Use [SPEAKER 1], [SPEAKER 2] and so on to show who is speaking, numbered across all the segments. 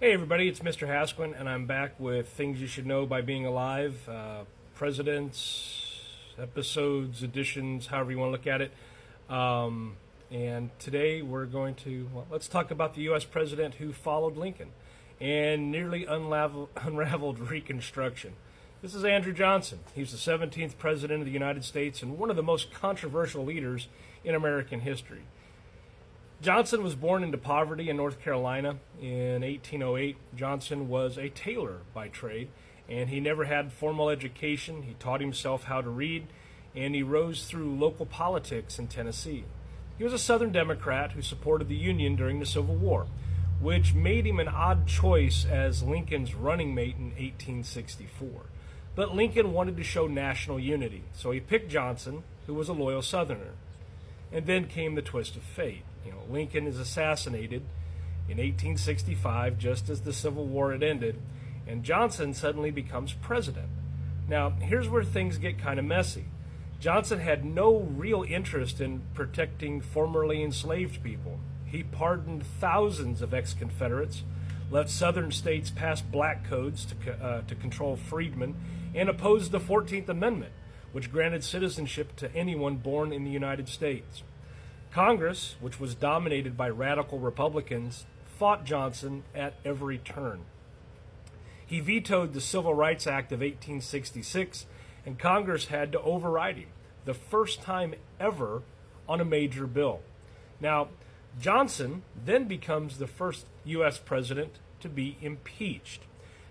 [SPEAKER 1] Hey everybody, it's Mr. Hasquin, and I'm back with things you should know by being alive. Presidents, episodes, editions, however you want to look at it. And today we're going to, let's talk about the U.S. president who followed Lincoln and nearly unraveled Reconstruction. This is Andrew Johnson. He's the 17th president of the United States and one of the most controversial leaders in American history. Johnson was born into poverty in North Carolina in 1808. Johnson was a tailor by trade, and he never had formal education. He taught himself how to read, and he rose through local politics in Tennessee. He was a Southern Democrat who supported the Union during the Civil War, which made him an odd choice as Lincoln's running mate in 1864. But Lincoln wanted to show national unity, so he picked Johnson, who was a loyal Southerner. And then came the twist of fate. Lincoln is assassinated in 1865, just as the Civil War had ended, and Johnson suddenly becomes president. Now, here's where things get kind of messy. Johnson had no real interest in protecting formerly enslaved people. He pardoned thousands of ex-Confederates, let Southern states pass black codes to control freedmen, and opposed the 14th Amendment, which granted citizenship to anyone born in the United States. Congress, which was dominated by radical Republicans, fought Johnson at every turn. He vetoed the Civil Rights Act of 1866, and Congress had to override him, the first time ever on a major bill. Now, Johnson then becomes the first U.S. president to be impeached.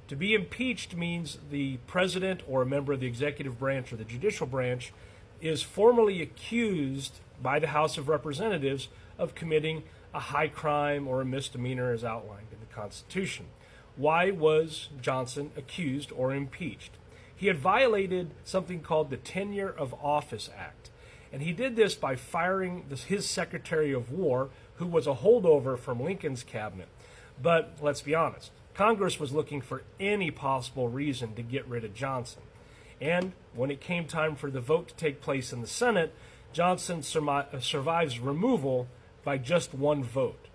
[SPEAKER 1] To be impeached means the president or a member of the executive branch or the judicial branch is formally accused by the House of Representatives of committing a high crime or a misdemeanor as outlined in the Constitution. Why was Johnson accused or impeached? He had violated something called the Tenure of Office Act, and he did this by firing his Secretary of War, who was a holdover from Lincoln's cabinet. But let's be honest, Congress was looking for any possible reason to get rid of Johnson. And when it came time for the vote to take place in the Senate, Johnson survives removal by just one vote.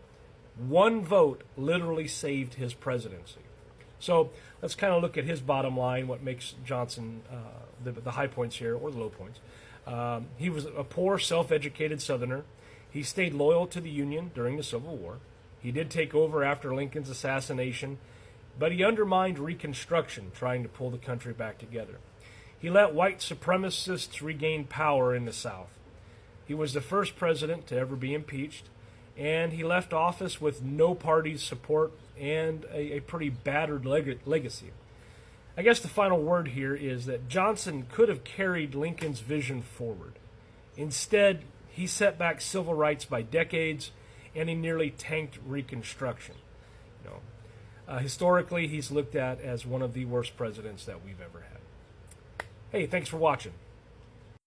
[SPEAKER 1] One vote literally saved his presidency. So let's kind of look at his bottom line, what makes Johnson the high points here, or the low points. He was a poor, self-educated Southerner. He stayed loyal to the Union during the Civil War. He did take over after Lincoln's assassination, but he undermined Reconstruction, trying to pull the country back together. He let white supremacists regain power in the South. He was the first president to ever be impeached, and he left office with no party's support and a pretty battered legacy. I guess the final word here is that Johnson could have carried Lincoln's vision forward. Instead, he set back civil rights by decades, and he nearly tanked Reconstruction. Historically, he's looked at as one of the worst presidents that we've ever had. Hey, thanks for watching.